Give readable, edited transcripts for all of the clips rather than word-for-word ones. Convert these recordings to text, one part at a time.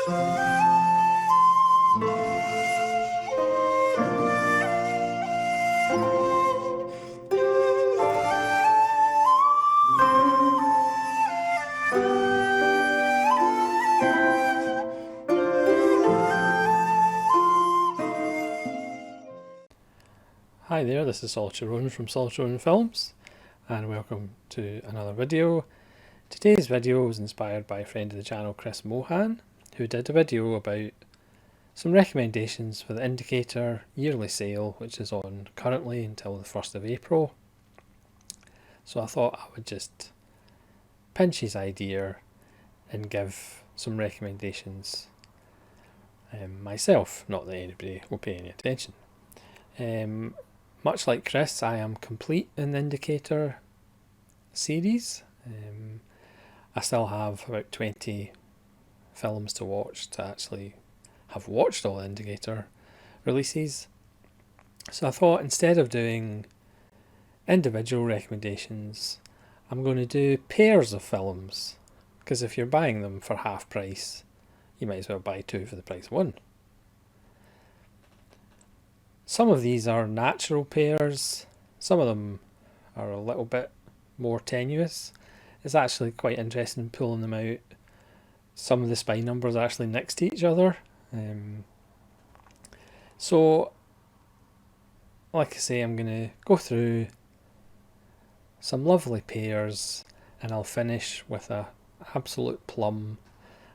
Hi there, this is Solitary Ronan from Solitary Ronan Films, and welcome to another video. Today's video was inspired by a friend of the channel, Chris Mohan, who did a video about some recommendations for the Indicator yearly sale, which is on currently until the 1st of April. So I thought I would just pinch his idea and give some recommendations myself, not that anybody will pay any attention. Much like Chris, I am complete in the Indicator series. I still have about 20 films to watch to actually have watched all the Indicator releases. So I thought instead of doing individual recommendations, I'm going to do pairs of films, because if you're buying them for half price, you might as well buy two for the price of one. Some of these are natural pairs, some of them are a little bit more tenuous. It's actually quite interesting pulling them out. Some of the spine numbers are actually next to each other. So, like I say, I'm going to go through some lovely pairs and I'll finish with a absolute plum,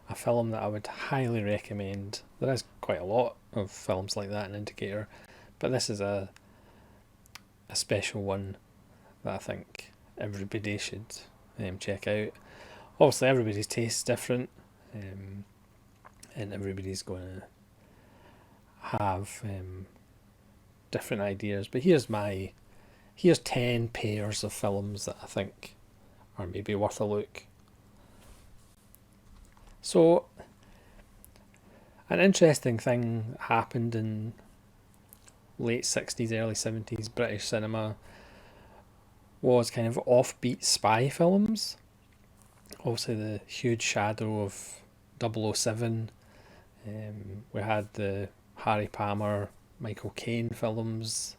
a film that I would highly recommend. There is quite a lot of films like that in Indicator, but this is a special one that I think everybody should check out. Obviously everybody's taste is different, and everybody's going to have different ideas, but here's 10 pairs of films that I think are maybe worth a look. So an interesting thing happened in late 60s, early 70s British cinema was kind of offbeat spy films. Also the huge shadow of 007. We had the Harry Palmer, Michael Caine films.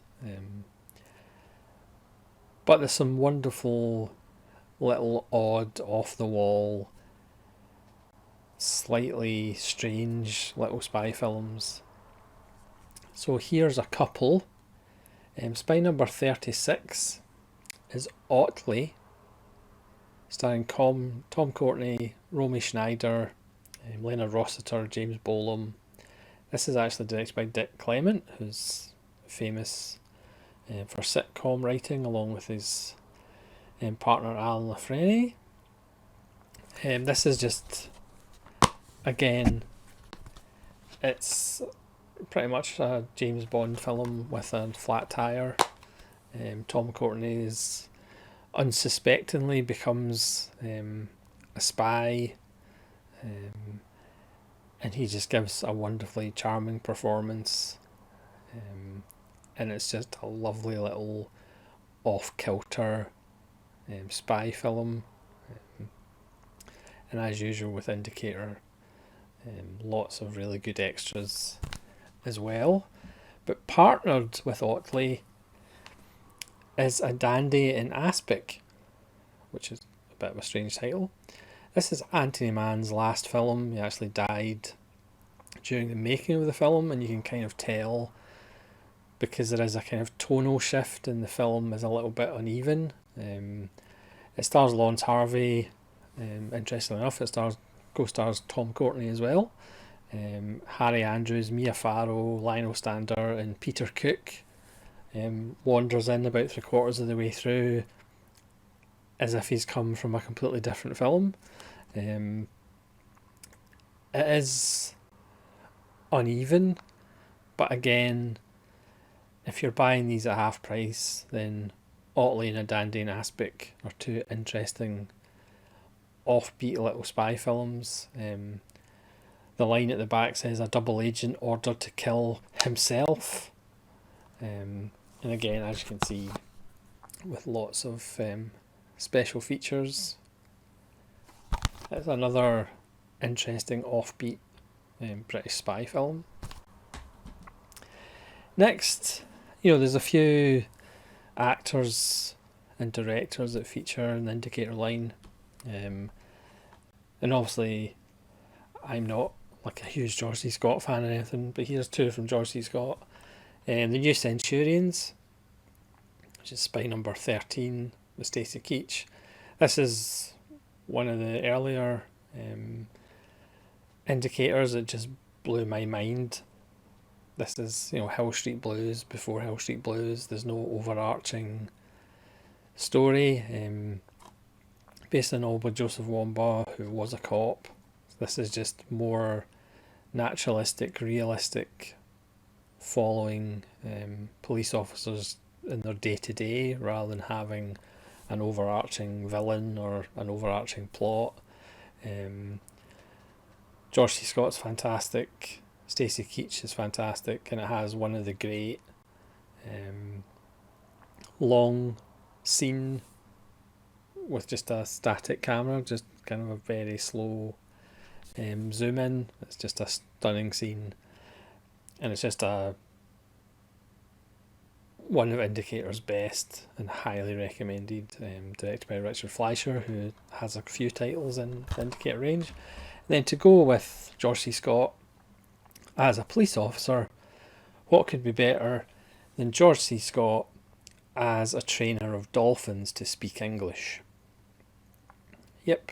But there's some wonderful little odd, off the wall, slightly strange little spy films. So here's a couple. Spy number 36 is Otley, starring Tom Courtenay, Romy Schneider, Leonard Rossiter, James Bolam. This is actually directed by Dick Clement, who's famous for sitcom writing, along with his partner Alan LaFrenne. This is just, again, it's pretty much a James Bond film with a flat tire. Tom Courtenay is unsuspectingly becomes a spy, and he just gives a wonderfully charming performance, and it's just a lovely little off-kilter spy film, and as usual with Indicator, lots of really good extras as well. But partnered with Otley is A Dandy in Aspic, which is a bit of a strange title. This is Anthony Mann's last film. He actually died during the making of the film, and you can kind of tell because there is a kind of tonal shift in the film is a little bit uneven. It stars Lawrence Harvey. Interestingly enough, it co-stars Tom Courtenay as well. Harry Andrews, Mia Farrow, Lionel Stander and Peter Cook wanders in about 3/4 of the way through as if he's come from a completely different film. It is uneven, but again, if you're buying these at half price, then Otley and A Dandy in Aspic are two interesting offbeat little spy films. The line at the back says a double agent ordered to kill himself, and again, as you can see, with lots of special features. It's another interesting offbeat British spy film. Next, there's a few actors and directors that feature in the Indicator line. And obviously, I'm not like a huge George C. Scott fan or anything, but here's two from George C. Scott. The New Centurions, which is spy number 13 with Stacey Keach. This is one of the earlier indicators that just blew my mind. This is, Hill Street Blues before Hill Street Blues. There's no overarching story. Based on all by Joseph Wambaugh, who was a cop. This is just more naturalistic, realistic, following police officers in their day-to-day rather than having an overarching villain or an overarching plot. George C. Scott's fantastic. Stacey Keach is fantastic, and it has one of the great long scene with just a static camera, just kind of a very slow zoom in. It's just a stunning scene, and it's just one of Indicator's best and highly recommended, directed by Richard Fleischer, who has a few titles in the Indicator range. And then to go with George C. Scott as a police officer, what could be better than George C. Scott as a trainer of dolphins to speak English? Yep,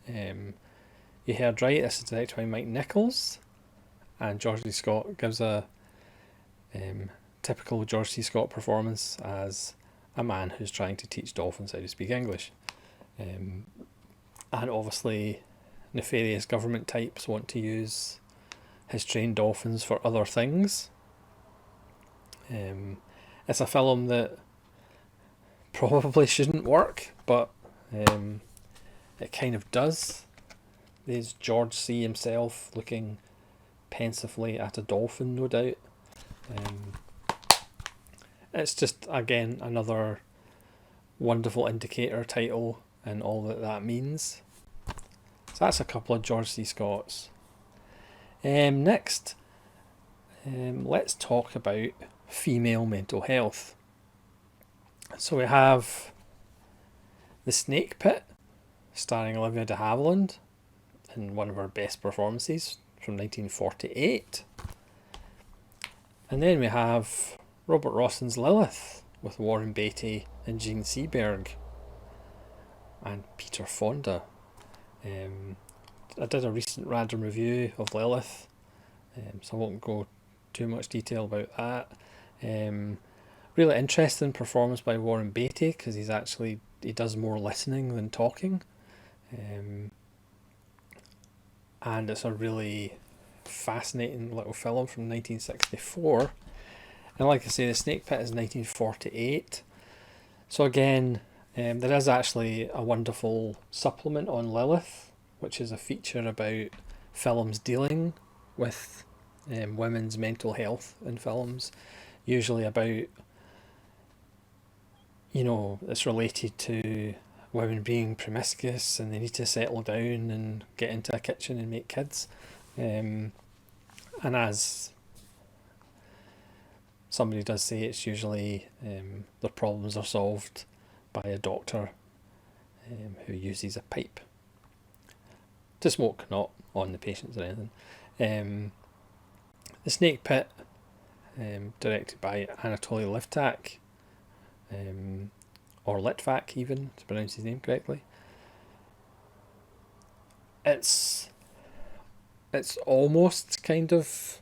you heard right, this is directed by Mike Nichols, and George C. Scott gives a typical George C. Scott performance as a man who's trying to teach dolphins how to speak English. And obviously nefarious government types want to use his trained dolphins for other things. It's a film that probably shouldn't work, but it kind of does. There's George C. himself looking pensively at a dolphin, no doubt. It's just, again, another wonderful Indicator title and all that means. So that's a couple of George C. Scotts. Next, let's talk about female mental health. So we have The Snake Pit, starring Olivia de Havilland in one of her best performances from 1948. And then we have Robert Rosson's Lilith with Warren Beatty and Gene Seberg and Peter Fonda. I did a recent random review of Lilith, so I won't go too much detail about that. Really interesting performance by Warren Beatty, because he does more listening than talking. And it's a really fascinating little film from 1964. And like I say, The Snake Pit is 1948. So again, there is actually a wonderful supplement on Lilith, which is a feature about films dealing with women's mental health in films. Usually about, it's related to women being promiscuous and they need to settle down and get into a kitchen and make kids. And as somebody does say, it's usually their problems are solved by a doctor who uses a pipe to smoke, not on the patients or anything. The Snake Pit, directed by Anatoly Livtak, or Litvak even, to pronounce his name correctly. It's almost kind of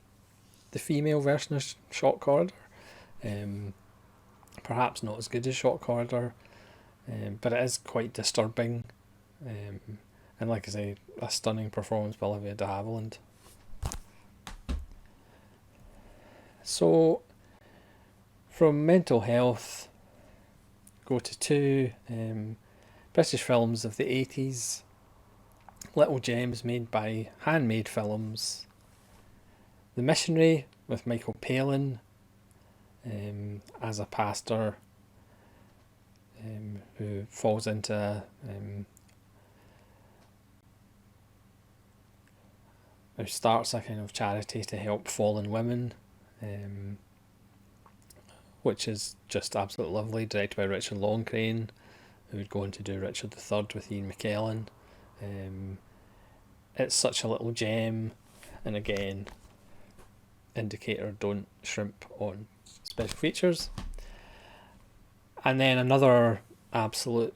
the female version of Shot Corridor. Perhaps not as good as Shot Corridor, but it is quite disturbing. And like I say, a stunning performance by Olivia de Havilland. So, from mental health, go to two British films of the 80s, little gems made by Handmade Films. The Missionary with Michael Palin as a pastor who falls into who starts a kind of charity to help fallen women, which is just absolutely lovely, directed by Richard Longcrane, who would go on to do Richard III with Ian McKellen. It's such a little gem, and again, indicator, don't shrimp on special features. And then another absolute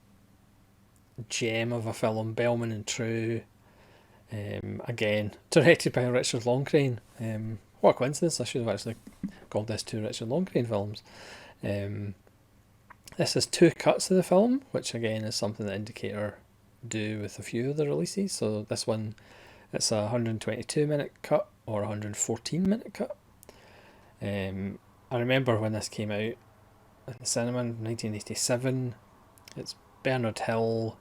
gem of a film, Bellman and True, again directed by Richard Longcrane. What a coincidence, I should have actually called this two Richard Longcrane films. This is 2 cuts of the film, which again is something that Indicator do with a few of the releases. So this one, it's a 122-minute cut or a 114-minute cut. I remember when this came out in the cinema in 1987. It's Bernard Hill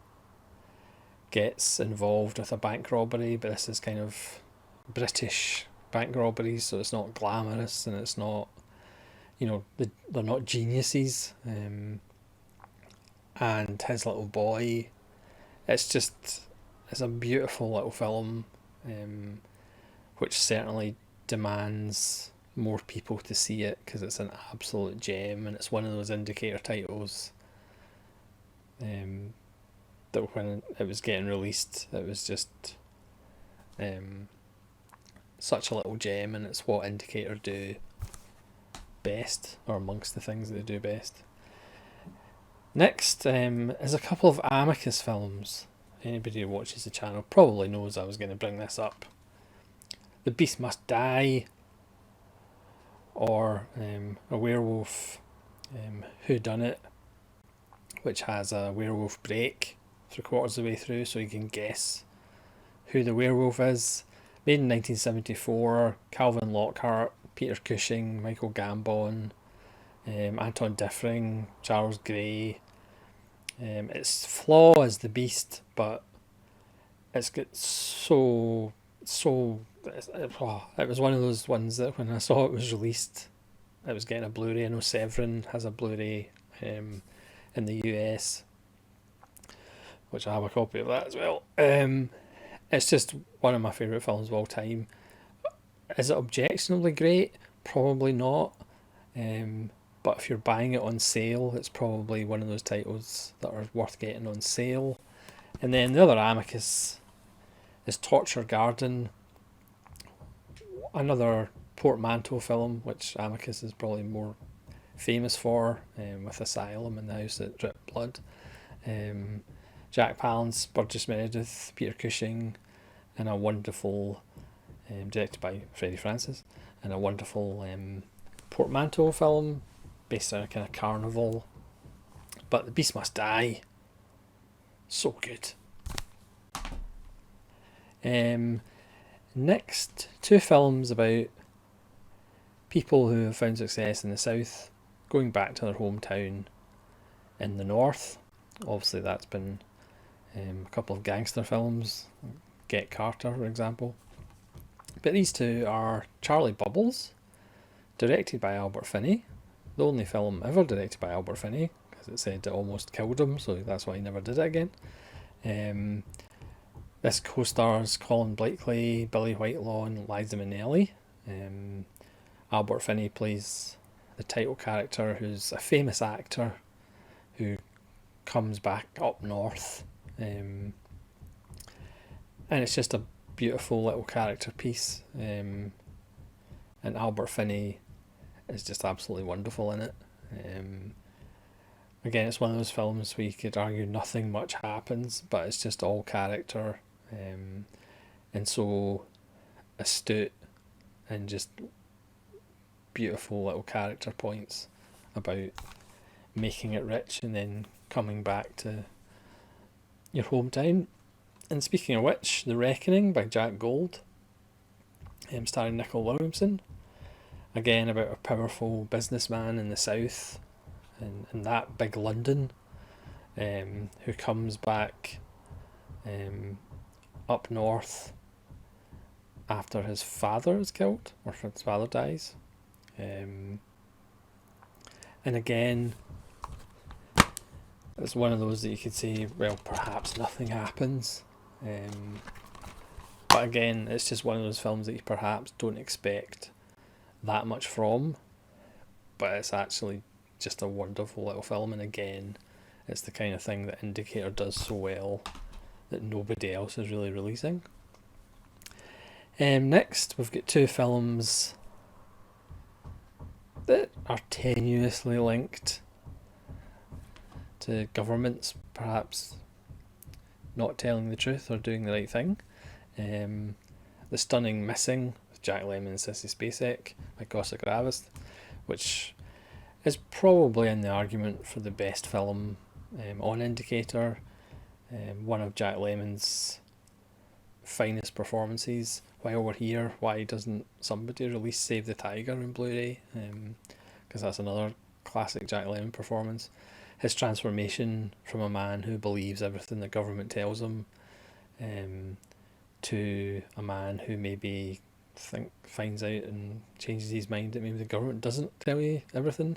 gets involved with a bank robbery, but this is kind of British bank robberies, so it's not glamorous and it's not, they're not geniuses. And his little boy, it's a beautiful little film, which certainly demands more people to see it because it's an absolute gem, and it's one of those Indicator titles that when it was getting released, it was just such a little gem, and it's what Indicator do best, or amongst the things that they do best. Next is a couple of Amicus films. Anybody who watches the channel probably knows I was going to bring this up. The Beast Must Die, or A Werewolf Whodunit, which has a werewolf break 3/4 of the way through, so you can guess who the werewolf is. Made in 1974, Calvin Lockhart, Peter Cushing, Michael Gambon, Anton Diffring, Charles Gray. Its flaw is the beast, but it's got it was one of those ones that when I saw it was released, it was getting a Blu-ray. I know Severin has a Blu-ray in the US, which I have a copy of that as well. It's just one of my favourite films of all time. Is it objectionably great? Probably not. But if you're buying it on sale, it's probably one of those titles that are worth getting on sale. And then the other Amicus is Torture Garden, another portmanteau film, which Amicus is probably more famous for, with Asylum and The House That Dripped Blood. Jack Palance, Burgess Meredith, Peter Cushing, and a wonderful, directed by Freddie Francis, and a wonderful portmanteau film based on a kind of carnival. But The Beast Must Die, so good. Next, 2 films about people who have found success in the south going back to their hometown in the north. Obviously that's been a couple of gangster films, Get Carter for example. But these 2 are Charlie Bubbles, directed by Albert Finney, the only film ever directed by Albert Finney, because it said it almost killed him, so that's why he never did it again. This co-stars Colin Blakely, Billy Whitelaw and Liza Minnelli. Albert Finney plays the title character, who's a famous actor who comes back up north, and it's just a beautiful little character piece, and Albert Finney is just absolutely wonderful in it. Again, it's one of those films where you could argue nothing much happens, but it's just all character, and so astute, and just beautiful little character points about making it rich and then coming back to your hometown. And speaking of which, The Reckoning by Jack Gold, starring Nicol Williamson, again about a powerful businessman in the south, in that big London, who comes back up north after his father is killed, or his father dies. And again, it's one of those that you could say, well, perhaps nothing happens, But again, it's just one of those films that you perhaps don't expect that much from, but it's actually just a wonderful little film. And again, it's the kind of thing that Indicator does so well that nobody else is really releasing. Next, we've got two films that are tenuously linked to governments perhaps not telling the truth or doing the right thing. The Stunning Missing with Jack Lemmon and Sissy Spacek by Costa Gavras, which is probably in the argument for the best film on Indicator. One of Jack Lemmon's finest performances. While we're here, why doesn't somebody release Save the Tiger in Blu-ray? Because that's another classic Jack Lemmon performance. His transformation from a man who believes everything the government tells him to a man who maybe finds out and changes his mind that maybe the government doesn't tell you everything.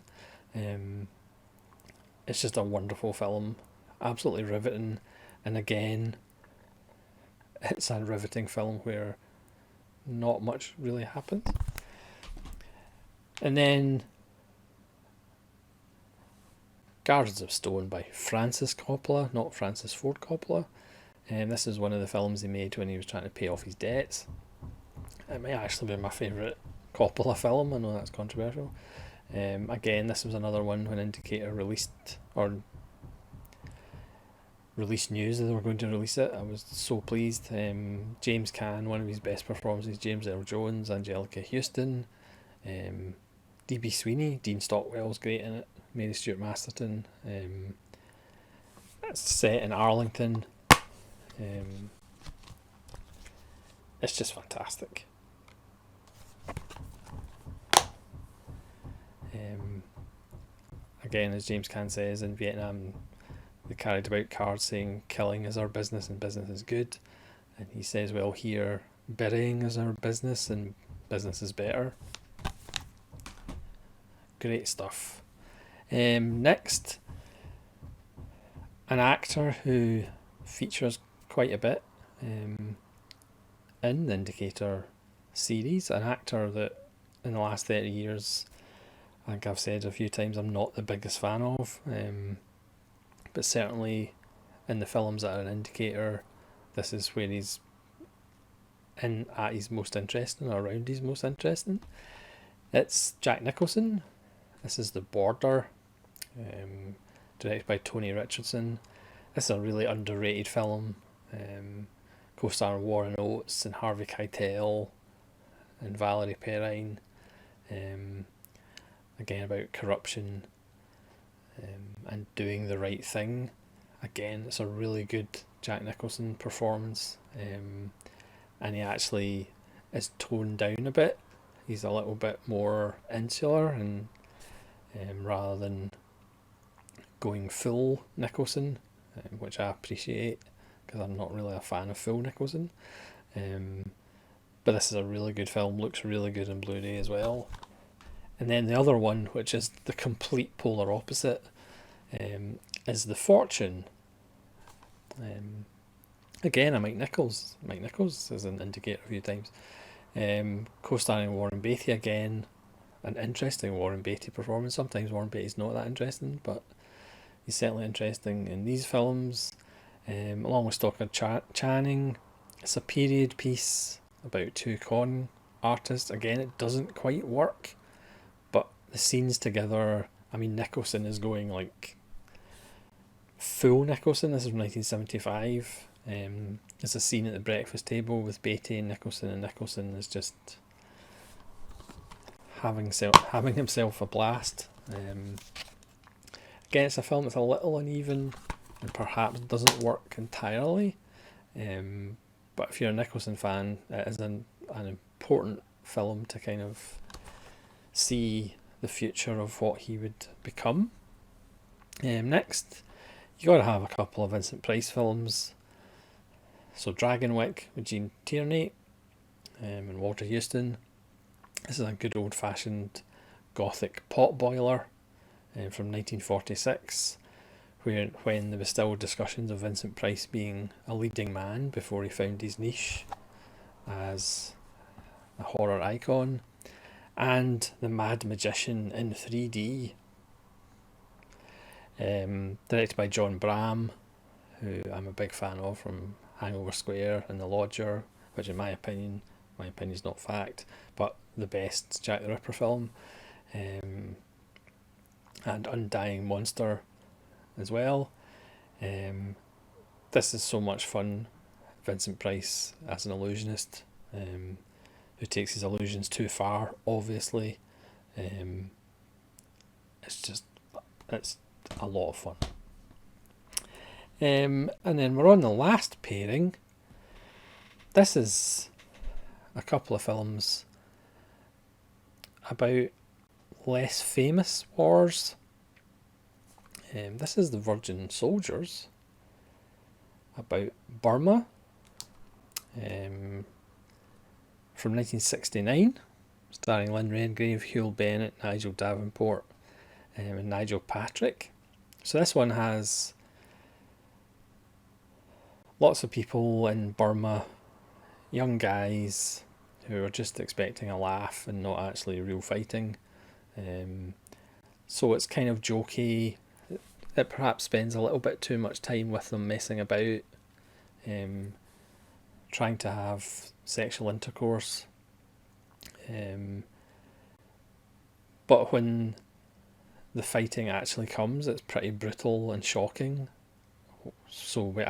It's just a wonderful film, absolutely riveting, and again, it's a riveting film where not much really happens. And then Gardens of Stone by Francis Coppola, not Francis Ford Coppola. This is one of the films he made when he was trying to pay off his debts. It might actually be my favourite Coppola film. I know that's controversial. Again, this was another one when Indicator released news that they were going to release it. I was so pleased. James Caan, one of his best performances, James Earl Jones, Angelica Houston, D.B. Sweeney, Dean Stockwell's great in it, Mary Stuart Masterton. It's set in Arlington. It's just fantastic. Again, as James Caan says, in Vietnam they carried about cards saying killing is our business and business is good, and he says, well, here burying is our business and business is better. Great stuff. Next, an actor who features quite a bit in the Indicator series, an actor that in the last 30 years, I think I've said a few times, I'm not the biggest fan of, but certainly in the films that are an Indicator, this is where he's at his most interesting, or around his most interesting. It's Jack Nicholson. This is The Border, directed by Tony Richardson. This is a really underrated film, co-starring Warren Oates and Harvey Keitel and Valerie Perrine. Again, about corruption and doing the right thing. Again, it's a really good Jack Nicholson performance, and he actually is toned down a bit. He's a little bit more insular, and rather than going full Nicholson, which I appreciate because I'm not really a fan of full Nicholson. But this is a really good film, looks really good in Blu-ray as well. And then the other one, which is the complete polar opposite, is The Fortune. Again, a Mike Nichols. Mike Nichols is an Indicator a few times. Co-starring Warren Beatty again. An interesting Warren Beatty performance. Sometimes Warren Beatty's not that interesting, but he's certainly interesting in these films. Along with Stockard Channing. It's a period piece about two con artists. Again, it doesn't quite work, but the scenes together, I mean, Nicholson is going like full Nicholson. This is from 1975. There's a scene at the breakfast table with Beatty and Nicholson is just having himself a blast. Again, it's a film that's a little uneven and perhaps doesn't work entirely, but if you're a Nicholson fan, it is an important film to kind of see the future of what he would become. Next, you got to have a couple of Vincent Price films. So Dragonwyck with Gene Tierney and Walter Huston. This is a good old-fashioned gothic potboiler from 1946, when there was still discussions of Vincent Price being a leading man before he found his niche as a horror icon, and The Mad Magician in 3D, directed by John Bram, who I'm a big fan of from Hangover Square and The Lodger, which in my opinion is not fact, but the best Jack the Ripper film, and Undying Monster as well. This is so much fun. Vincent Price as an illusionist, who takes his illusions too far, obviously. It's a lot of fun. And then we're on the last pairing. This is a couple of films about less famous wars. This is The Virgin Soldiers, about Burma, from 1969, starring Lynn Redgrave, Hugh Bennett, Nigel Davenport, and Nigel Patrick. So this one has lots of people in Burma, young guys who are just expecting a laugh and not actually real fighting. So it's kind of jokey. It perhaps spends a little bit too much time with them messing about, trying to have sexual intercourse. But when the fighting actually comes, it's pretty brutal and shocking. So we're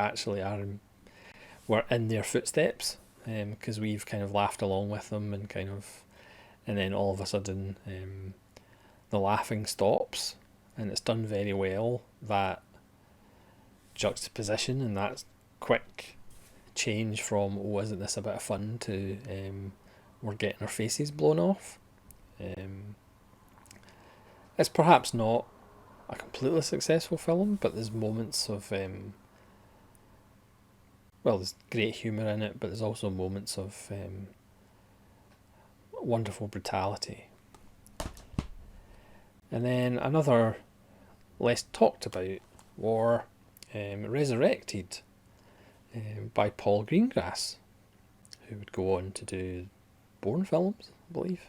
in their footsteps, because we've kind of laughed along with them and then all of a sudden the laughing stops, and it's done very well, that juxtaposition and that quick change from, oh, isn't this a bit of fun, to we're getting our faces blown off. It's perhaps not a completely successful film, but there's moments of there's great humour in it, but there's also moments of wonderful brutality. And then another less talked about war, Resurrected, by Paul Greengrass, who would go on to do Bourne films, I believe.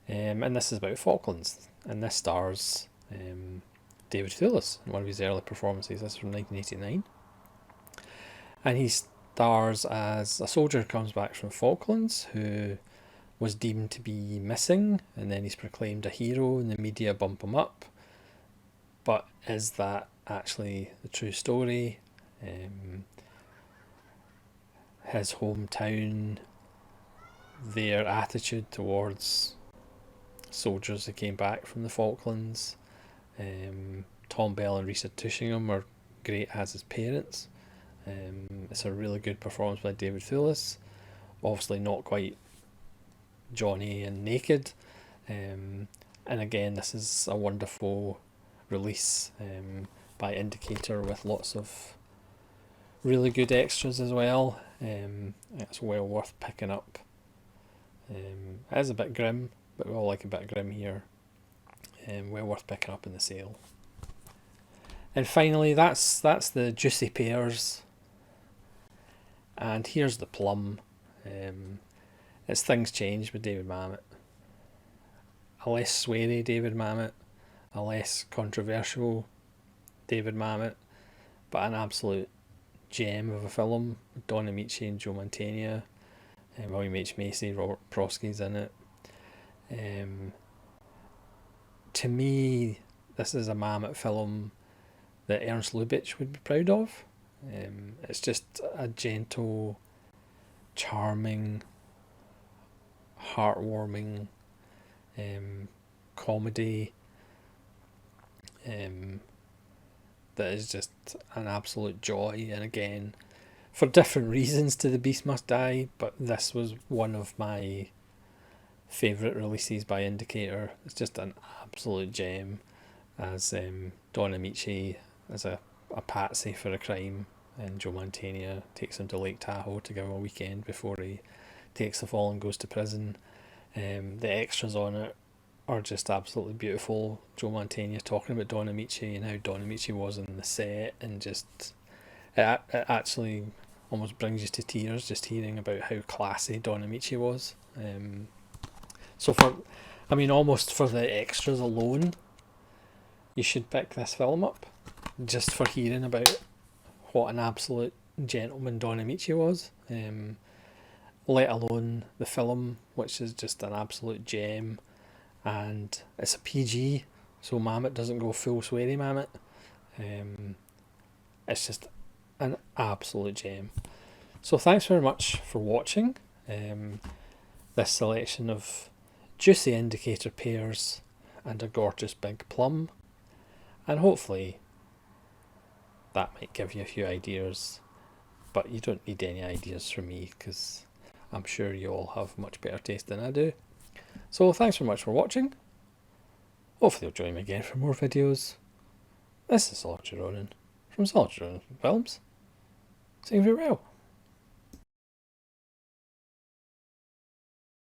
And this is about Falklands, and this stars David Thewlis in one of his early performances. This is from 1989. And he stars as a soldier who comes back from Falklands, who was deemed to be missing, and then he's proclaimed a hero and the media bump him up. But is that actually the true story? His hometown, their attitude towards soldiers who came back from the Falklands. Tom Bell and Risa Tushingham are great as his parents. It's a really good performance by David Thewlis. Obviously not quite Johnny and naked. And again, this is a wonderful release by Indicator, with lots of really good extras as well. It's well worth picking up. It is a bit grim, but we all like a bit of grim here. Well worth picking up in the sale. And finally, that's the Juicy Pears. And here's the Plum. It's Things Change with David Mamet. A less sweary David Mamet, a less controversial David Mamet, but an absolute gem of a film. Don Amici and Joe Mantegna, William H. Macy, Robert Prosky's in it. To me, this is a Mamet film that Ernst Lubitsch would be proud of. It's just a gentle, charming, heartwarming comedy that is just an absolute joy. And again, for different reasons to The Beast Must Die, but this was one of my favourite releases by Indicator. It's just an absolute gem, as Don Amici as a patsy for a crime, and Joe Mantegna takes him to Lake Tahoe to give him a weekend before he takes the fall and goes to prison. The extras on it are just absolutely beautiful. Joe Mantegna talking about Don Amici and how Don Amici was on the set, and just it actually almost brings you to tears just hearing about how classy Don Amici was. So almost for the extras alone, you should pick this film up, just for hearing about what an absolute gentleman Don Amici was. Let alone the film, which is just an absolute gem, and it's a PG, so Mamet doesn't go full sweary Mamet. It's just an absolute gem. So thanks very much for watching this selection of juicy indicator pears and a gorgeous big plum, and hopefully that might give you a few ideas, but you don't need any ideas from me because I'm sure you all have much better taste than I do. So thanks very much for watching. Hopefully you'll join me again for more videos. This is Solitary Ronin from Solitary Ronin Films. Saying farewell.